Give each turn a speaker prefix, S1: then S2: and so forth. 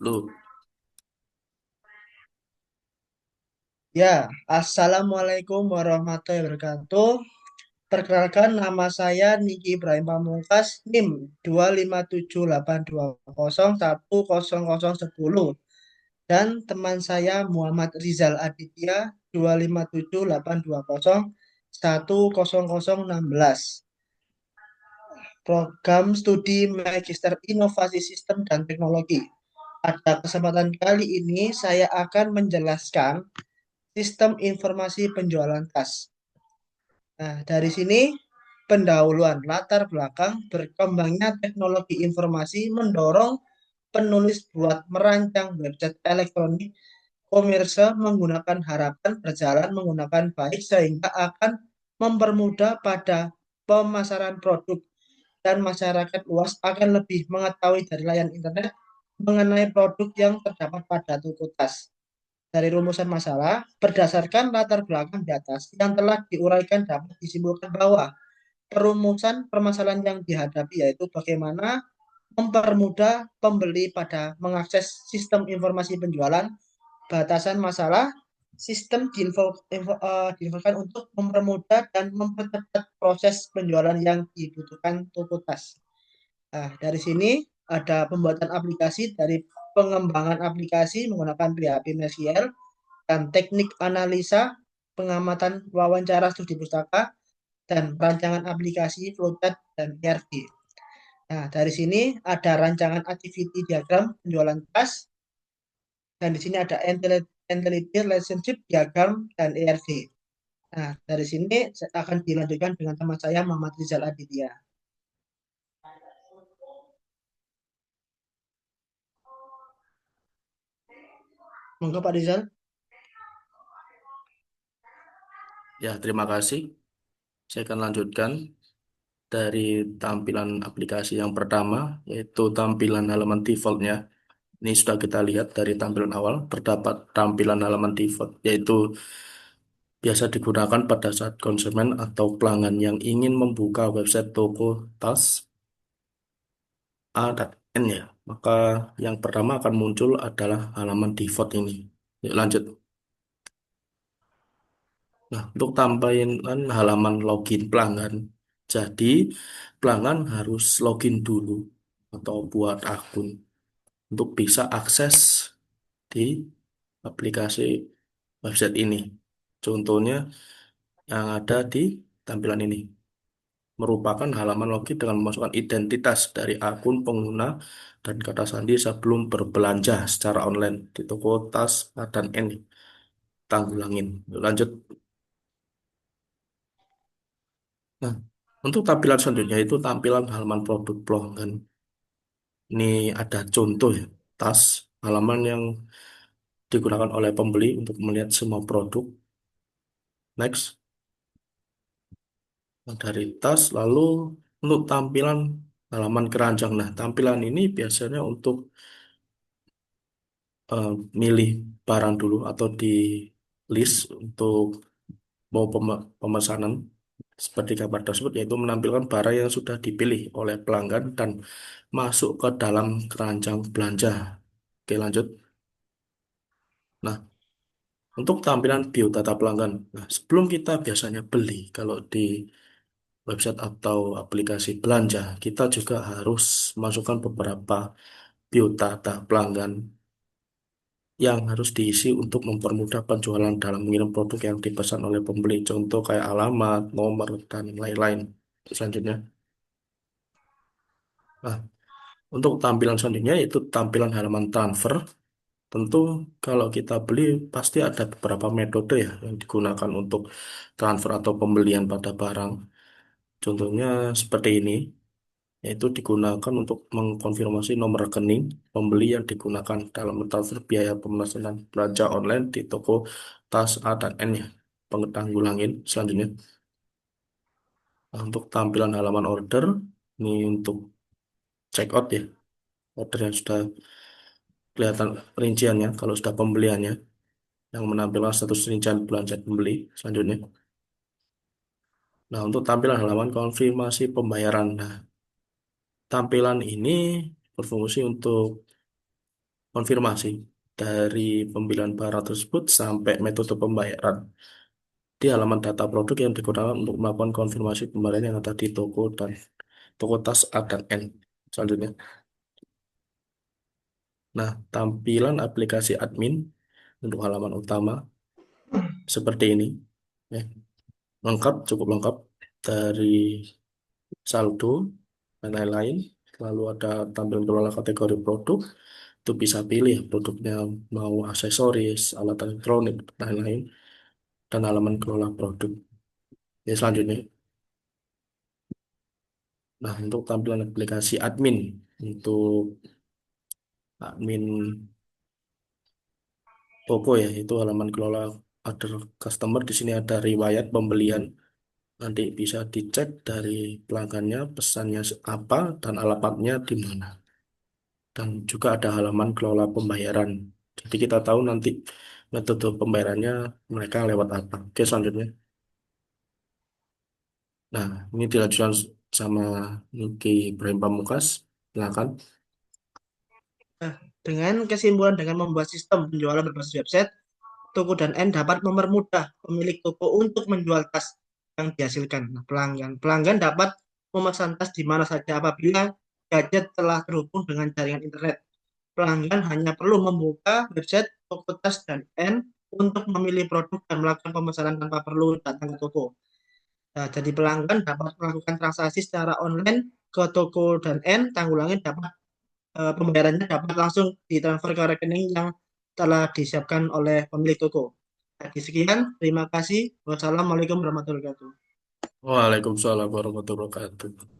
S1: Lu,
S2: Ya, Assalamualaikum warahmatullahi wabarakatuh. Perkenalkan nama saya Niki Ibrahim Pamungkas, NIM 25782010010 dan teman saya Muhammad Rizal Aditya 25782010016. Program Studi Magister Inovasi Sistem dan Teknologi. Pada kesempatan kali ini saya akan menjelaskan sistem informasi penjualan tas. Nah, dari sini pendahuluan latar belakang berkembangnya teknologi informasi mendorong penulis buat merancang website elektronik komersial menggunakan harapan berjalan menggunakan baik sehingga akan mempermudah pada pemasaran produk dan masyarakat luas akan lebih mengetahui dari layar internet mengenai produk yang terdapat pada toko tas. Dari rumusan masalah, berdasarkan latar belakang di atas yang telah diuraikan dapat disimpulkan bahwa perumusan permasalahan yang dihadapi yaitu bagaimana mempermudah pembeli pada mengakses sistem informasi penjualan, batasan masalah, sistem diinfokan untuk mempermudah dan mempercepat proses penjualan yang dibutuhkan toko tas. Nah, dari sini ada pembuatan aplikasi dari pengembangan aplikasi menggunakan PHP MySQL dan teknik analisa, pengamatan wawancara studi pustaka, dan rancangan aplikasi flowchart dan ERP. Nah, dari sini ada rancangan activity diagram penjualan tas, dan di sini ada entity relationship diagram dan ERP. Nah, dari sini akan dilanjutkan dengan teman saya Muhammad Rizal Aditya. Monggo Pak Rizal.
S1: ya terima kasih. Saya akan lanjutkan dari tampilan aplikasi yang pertama, yaitu tampilan halaman defaultnya. Ini sudah kita lihat dari tampilan awal, terdapat tampilan halaman default, yaitu biasa digunakan pada saat konsumen atau pelanggan yang ingin membuka website toko tas A dan N ya. Maka yang pertama akan muncul adalah halaman default ini. Yuk lanjut. Nah, untuk tampilan halaman login pelanggan. Jadi, pelanggan harus login dulu atau buat akun untuk bisa akses di aplikasi website ini. Contohnya yang ada di tampilan ini merupakan halaman login dengan memasukkan identitas dari akun pengguna dan kata sandi sebelum berbelanja secara online di toko tas A dan N. Tanggulangin. Lanjut. Nah, untuk tampilan selanjutnya itu tampilan halaman produk pelanggan. Ini ada contoh ya, tas halaman yang digunakan oleh pembeli untuk melihat semua produk. Next, nah, dari tas lalu untuk tampilan halaman keranjang. Nah, tampilan ini biasanya untuk eh, milih barang dulu atau di list untuk mau pemesanan seperti gambar tersebut yaitu menampilkan barang yang sudah dipilih oleh pelanggan dan masuk ke dalam keranjang belanja. Oke, lanjut. Nah, untuk tampilan biodata pelanggan. Nah, sebelum kita biasanya beli, kalau di website atau aplikasi belanja, kita juga harus masukkan beberapa biodata pelanggan yang harus diisi untuk mempermudah penjualan dalam mengirim produk yang dipesan oleh pembeli. Contoh kayak alamat, nomor, dan lain-lain. Selanjutnya. Nah, untuk tampilan selanjutnya yaitu tampilan halaman transfer. Tentu kalau kita beli pasti ada beberapa metode ya yang digunakan untuk transfer atau pembelian pada barang. Contohnya seperti ini, yaitu digunakan untuk mengkonfirmasi nomor rekening pembeli yang digunakan dalam mentransfer biaya pemesanan belanja online di toko tas A dan N ya. Pengetanggulangan selanjutnya. Nah, untuk tampilan halaman order, ini untuk checkout ya. Order yang sudah kelihatan rinciannya kalau sudah pembeliannya yang menampilkan status rincian belanja pembeli selanjutnya. Nah, untuk tampilan halaman konfirmasi pembayaran. Nah, tampilan ini berfungsi untuk konfirmasi dari pembelian barang tersebut sampai metode pembayaran di halaman data produk yang digunakan untuk melakukan konfirmasi pembayaran yang ada di toko dan toko tas A dan N. Selanjutnya, nah tampilan aplikasi admin untuk halaman utama seperti ini, ya, lengkap, cukup lengkap dari saldo dan lain-lain. Lalu ada tampilan kelola kategori produk, itu bisa pilih produknya mau aksesoris, alat elektronik, dan lain-lain, dan halaman kelola produk. Ya, selanjutnya, nah untuk tampilan aplikasi admin, untuk admin toko ya, itu halaman kelola other customer. Di sini ada riwayat pembelian. Nanti bisa dicek dari pelanggannya, pesannya apa, dan alamatnya di mana. Dan juga ada halaman kelola pembayaran. Jadi kita tahu nanti metode pembayarannya mereka lewat apa. Oke, selanjutnya. Nah, ini dilanjutkan sama Nuki Ibrahim Pamungkas. Silakan.
S2: Nah, dengan kesimpulan dengan membuat sistem penjualan berbasis website, toko dan N dapat mempermudah pemilik toko untuk menjual tas yang dihasilkan. Nah, pelanggan dapat memesan tas di mana saja apabila gadget telah terhubung dengan jaringan internet. Pelanggan hanya perlu membuka website toko tas dan N untuk memilih produk dan melakukan pemesanan tanpa perlu datang ke toko. Nah, jadi pelanggan dapat melakukan transaksi secara online ke toko dan N, tanggulannya dapat pembayarannya dapat langsung ditransfer ke rekening yang telah disiapkan oleh pemilik toko. Jadi sekian, terima kasih. Wassalamualaikum warahmatullahi wabarakatuh.
S1: Waalaikumsalam warahmatullahi wabarakatuh.